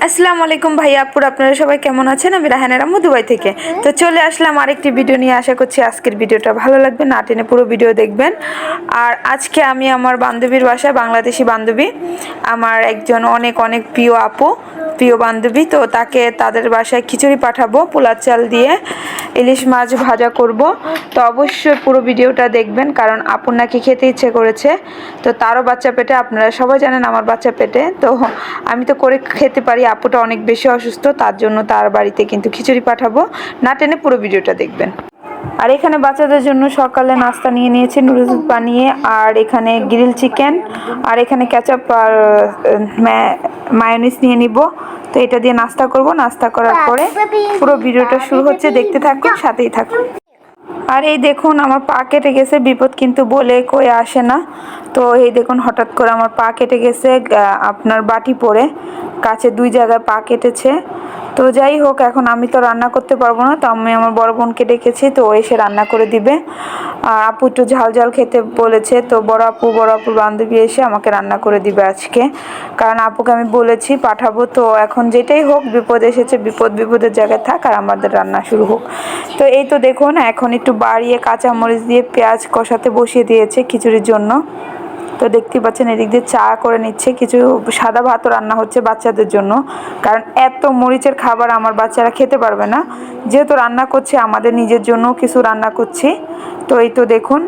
আসসালামু আলাইকুম ভাইয়া আপুরা, আপনারা সবাই কেমন আছেন? আমি রাহানা রামু দুবাই থেকে। তো চলে আসলাম আরেকটি ভিডিও নিয়ে। আশা করছি আজকের ভিডিওটা ভালো লাগবে, না টেনে পুরো ভিডিও দেখবেন। আর আজকে আমি আমার বান্ধবীর বাসায়, বাংলাদেশি বান্ধবী, আমার একজন অনেক অনেক প্রিয় আপু, প্রিয় বান্ধবী, তো তাদের বাসায় খিচুড়ি পাঠাবো পোলার চাল দিয়ে, ইলিশ মাছ ভাজা করব। তো অবশ্যই পুরো ভিডিওটা দেখবেন, কারণ আপুর নাকি খেতে ইচ্ছে করেছে। তো তারও বাচ্চা পেটে, আপনারা সবাই জানেন আমার বাচ্চা পেটে, তো আমি তো করে খেতে পারি। আপুটা অনেক বেশি অসুস্থ, তার জন্য তার বাড়িতে কিন্তু খিচুড়ি পাঠাবো। না টেনে পুরো ভিডিওটা দেখবেন। আর এখানে বাচ্চাদের জন্য সকালে নাস্তা নিয়ে নিয়েছি, নুডলস বানিয়ে, আর এখানে গ্রিল চিকেন, আর এখানে ক্যাচাপ আর মায়োনিজ নিয়ে নিব। তো এটা দিয়ে নাস্তা করব। নাস্তা করার পরে পুরো ভিডিওটা শুরু হচ্ছে, দেখতে থাকুন, সাথেই থাকুন। আর এই দেখুন আমার পা কেটে গেছে, বিপদ কিন্তু বলে কয়ে আসে না। তো এই দেখুন হঠাৎ করে আমার পা কেটে গেছে, আপনার বাটি পড়ে কাছে 2 জায়গায় পা কেটেছে। তো যাই হোক, এখন আমি তো রান্না করতে পারবো না, তো আমি আমার বড় বোনকে ডেকেছি, তো এসে রান্না করে দিবে। আর আপু একটু ঝাল ঝাল খেতে বলেছে, তো বড় আপুর বান্ধবী এসে আমাকে রান্না করে দিবে আজকে, কারণ আপুকে আমি বলেছি পাঠাবো। তো এখন যেটাই হোক, বিপদ এসেছে, বিপদের জায়গায় থাক, আর আমাদের রান্না শুরু হোক। তো এই তো দেখুন এখন একটু বাড়িয়ে কাঁচামরিচ দিয়ে পেঁয়াজ কষাতে বসিয়ে দিয়েছে খিচুড়ির জন্য। তো দেখতে পাচ্ছেন এদিক দিয়ে চা করে নিচ্ছে, কিছু সাদা ভাতও রান্না হচ্ছে বাচ্চাদের জন্য, কারণ এত মরিচের খাবার আমার বাচ্চারা খেতে পারবে না। যেহেতু রান্না করছি, আমাদের নিজের জন্য কিছু রান্না করছি। তো এই তো দেখুন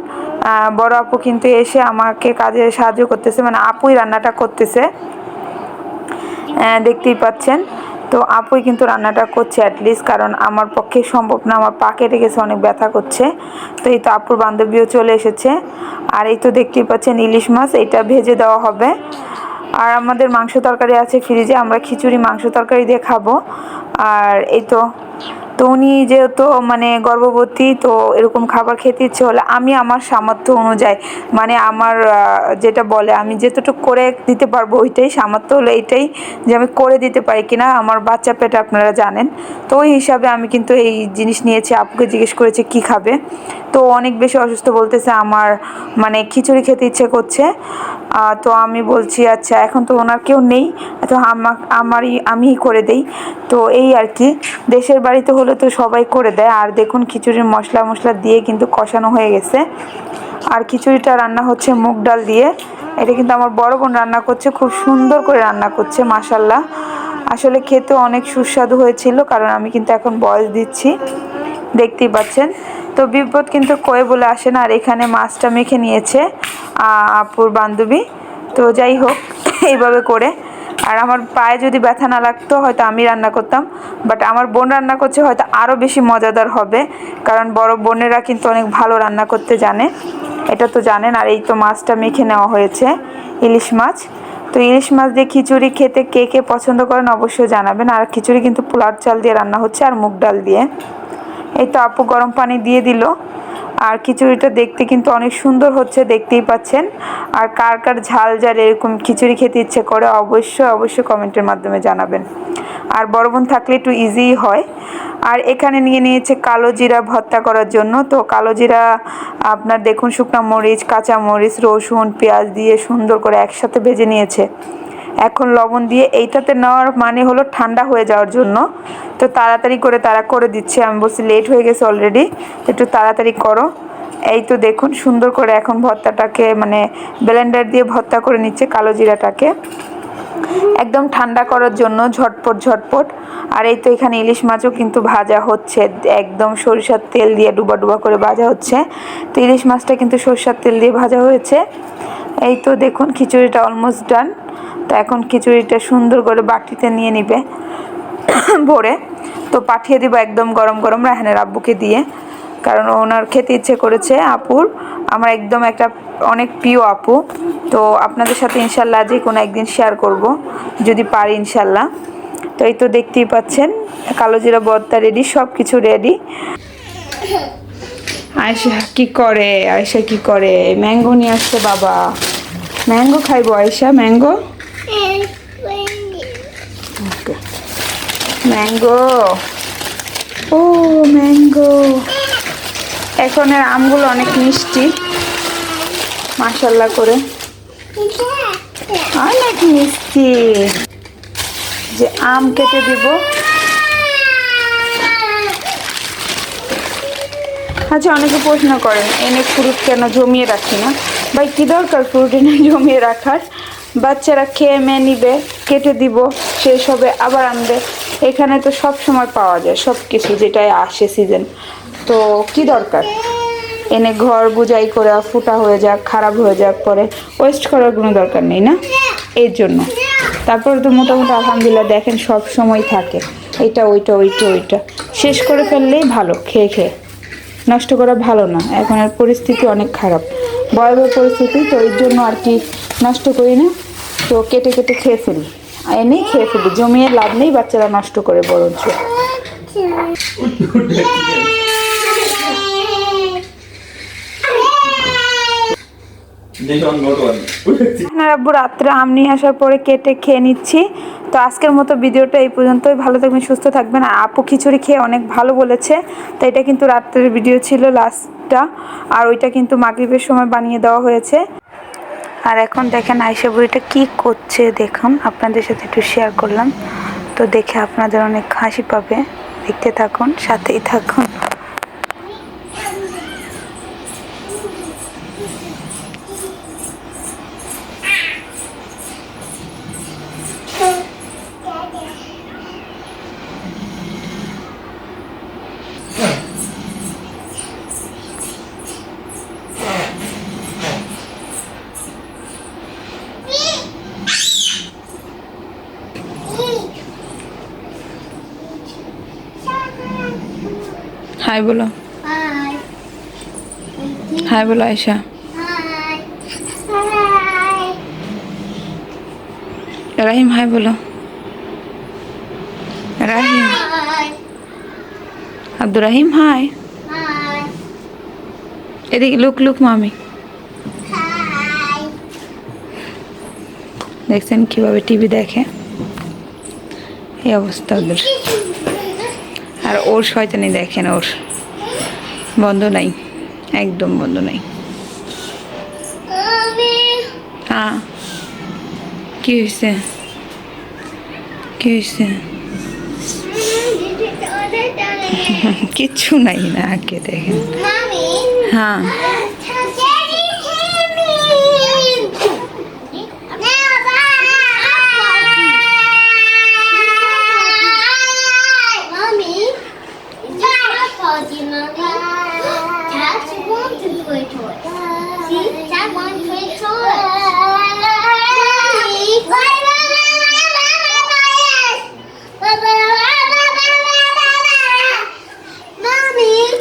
বড় আপু কিন্তু এসে আমাকে কাজে সাহায্য করতেছে, মানে আপুই রান্নাটা করতেছে, দেখতেই পাচ্ছেন। তো আপুই কিন্তু রান্নাটা করছে অ্যাটলিস্ট, কারণ আমার পক্ষে সম্ভব না, আমার পা কেটে গেছে, অনেক ব্যথা করছে। তো এই তো আপুর বান্ধবীও চলে এসেছে। আর এই তো দেখতেই পাচ্ছেন ইলিশ মাছ, এটা ভেজে দেওয়া হবে। আর আমাদের মাংস তরকারি আছে ফ্রিজে, আমরা খিচুড়ি মাংস তরকারি দিয়ে খাবো। আর এই তো উনি যেহেতু মানে গর্ভবতী, তো এরকম খাবার খেতে ইচ্ছে হলে আমি আমার সামর্থ্য অনুযায়ী, মানে আমার যেটা বলে আমি যেতটুকু করে দিতে পারবো, ওইটাই সামর্থ্য হলো এইটাই, যে আমি করে দিতে পারি কিনা। আমার বাচ্চা পেটে আপনারা জানেন, তো ওই হিসাবে আমি কিন্তু এই জিনিস নিয়েছি। আপুকে জিজ্ঞেস করেছে কি খাবে, তো অনেক বেশি অসুস্থ, বলতেছে আমার মানে খিচুড়ি খেতে ইচ্ছে করছে। তো আমি বলছি আচ্ছা, এখন তো ওনার কেউ নেই, তো আমিই করে দেই। তো এই আর কি, দেশের বাড়িতে হলে তো সবাই করে দেয়। আর দেখুন খিচুড়ির মশলা দিয়ে কিন্তু কষানো হয়ে গেছে। আর খিচুড়িটা রান্না হচ্ছে মুগ ডাল দিয়ে। এটা কিন্তু আমার বড় বোন রান্না করছে, খুব সুন্দর করে রান্না করছে মাশাল্লাহ। আসলে খেতে অনেক সুস্বাদু হয়েছিল, কারণ আমি কিন্তু এখন বয়স দিচ্ছি, দেখতেই পাচ্ছেন। তো বিপদ কিন্তু কয়ে বলে আসে না। আর এখানে মাছটা মেখে নিয়েছে আপুর বান্ধবী। তো যাই হোক এইভাবে করে, আর আমার পায়ে যদি ব্যথা না লাগতো হয়তো আমি রান্না করতাম, বাট আমার বোন রান্না করছে, হয়তো আরও বেশি মজাদার হবে, কারণ বড় বোনেরা কিন্তু অনেক ভালো রান্না করতে জানে, এটা তো জানেন। আর এই তো মাছটা মেখে নেওয়া হয়েছে, ইলিশ মাছ। তো ইলিশ মাছ দিয়ে খিচুড়ি খেতে কে কে পছন্দ করেন অবশ্যই জানাবেন। আর খিচুড়ি কিন্তু পোলার চাল দিয়ে রান্না হচ্ছে, আর মুগ ডাল দিয়ে। এই তো আপু গরম পানি দিয়ে দিল। আর খিচুড়িটা দেখতে কিন্তু অনেক সুন্দর হচ্ছে, দেখতেই পাচ্ছেন। আর কার কার ঝাল ঝাল এরকম খিচুড়ি খেতে ইচ্ছে করে অবশ্যই কমেন্টের মাধ্যমে জানাবেন। আর বড় বোন থাকলে একটু ইজিই হয়। আর এখানে নিয়ে নিয়েছে কালো জিরা ভর্তা করার জন্য। তো কালো জিরা আপনার দেখুন শুকনো মরিচ, কাঁচা মরিচ, রসুন, পেঁয়াজ দিয়ে সুন্দর করে একসাথে ভেজে নিয়েছে। এখন লবণ দিয়ে এইটাতে নেওয়ার মানে হলো ঠান্ডা হয়ে যাওয়ার জন্য। তো তাড়াতাড়ি করে তারা করে দিচ্ছে, আমি বলছি লেট হয়ে গেছে অলরেডি, একটু তাড়াতাড়ি করো। এই তো দেখুন সুন্দর করে এখন ভর্তাটাকে মানে ব্লেন্ডার দিয়ে ভর্তা করে নিচ্ছে কালো জিরাটাকে, একদম ঠান্ডা করার জন্য, ঝটপট। আর এই তো এখানে ইলিশ মাছও কিন্তু ভাজা হচ্ছে, একদম সরিষার তেল দিয়ে ডুবা করে ভাজা হচ্ছে। তো ইলিশ মাছটা কিন্তু সরিষার তেল দিয়ে ভাজা হয়েছে। এই তো দেখুন খিচুড়িটা অলমোস্ট ডান। তো এখন খিচুড়িটা সুন্দর করে বাটিতে নিয়ে নিবে ভরে, তো পাঠিয়ে দিব একদম গরম গরম রাহানের আব্বুকে দিয়ে, কারণ ওনার খেতে ইচ্ছে করেছে আপুর, আমার একদম একটা অনেক প্রিয় আপু। তো আপনাদের সাথে ইনশাল্লাহ যে কোনো একদিন শেয়ার করব যদি পারি ইনশাল্লাহ। তো এই তো দেখতেই পাচ্ছেন কালো জিরা ভর্তা রেডি, সব কিছু রেডি। আয়শা কি করে ম্যাঙ্গো নিয়ে আসছে বাবা, ম্যাঙ্গো খাইবো আয়শা, ম্যাঙ্গো ও ম্যাঙ্গো। এখনের আমগুলো অনেক মিষ্টি মাশাল্লাহ করে, অনেক মিষ্টি। যে আম কেটে দিব। আচ্ছা, অনেকে প্রশ্ন করেন এনে ফ্রুট কেন জমিয়ে রাখি না। ভাই কী দরকার ফ্রুট এনে জমিয়ে রাখার? বাচ্চারা খেয়ে মেয়ে নিবে, কেটে দিব, শেষ হবে আবার আনবে। এখানে তো সব সময় পাওয়া যায় সব কিছু, যেটাই আসে সিজন। তো কি দরকার এনে ঘর বুঝাই করে ফুটা হয়ে যাক, খারাপ হয়ে যাক, পরে ওয়েস্ট করার কোনো দরকার নেই না, এর জন্য। তারপরে তো মোটামুটি আলহামদুলিল্লাহ দেখেন সব সময় থাকে, এটা ওইটা ওইটা ওইটা শেষ করে ফেললেই ভালো। খেয়ে খেয়ে নষ্ট করা ভালো না, এখন আর পরিস্থিতি অনেক খারাপ, ভয়াবহ পরিস্থিতি। তো এর জন্য আর কি নষ্ট করি না, তো কেটে কেটে খেয়ে ফেলি, এনেই খেয়ে ফেলি, জমিয়ে লাভ নেই, বাচ্চারা নষ্ট করে বরঞ্চ। আব্বু রাত্রে আম নিয়ে আসার পরে কেটে খেয়ে নিচ্ছি। তো আজকের মতো ভিডিওটা এই পর্যন্তই। ভালো থাকবেন, সুস্থ থাকবেন। আর আপু খিচুড়ি খেয়ে অনেক ভালো বলেছে। তো এটা কিন্তু রাত্রের ভিডিও ছিল লাস্টটা, আর ওইটা কিন্তু মাগরিবের সময় বানিয়ে দেওয়া হয়েছে। আর এখন দেখেন আয়শা বুড়িটা কি করছে, দেখুন আপনাদের সাথে একটু শেয়ার করলাম। তো দেখে আপনাদের অনেক হাসি পাবে, দেখতে থাকুন, সাথেই থাকুন। हाय बोलो। हाय हाय बोलो आयशा। हाय हाय रहीम हाय बोलो। रहीम हाय। अब्दुल रहीम हाय। हाय এদিকে লুক লুক মামি। হাই দেখছেন কিভাবে টিভি দেখে, এই অবস্থা ওদের। আর ওর শয়তানি দেখেন, ওর বন্ধ নাই, একদম বন্ধ নাই। হ্যাঁ কি হয়েছে, কি হয়েছে? কিচ্ছু নাই না, আগে দেখেন। হ্যাঁ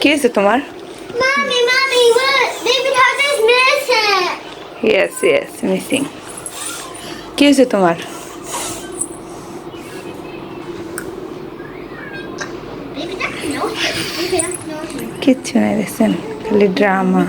কি হয়েছে তোমার? Yes, yes, missing. কি হয়েছে তোমার? কিচ্ছু নাই দেখছেন, খালি ড্রামা।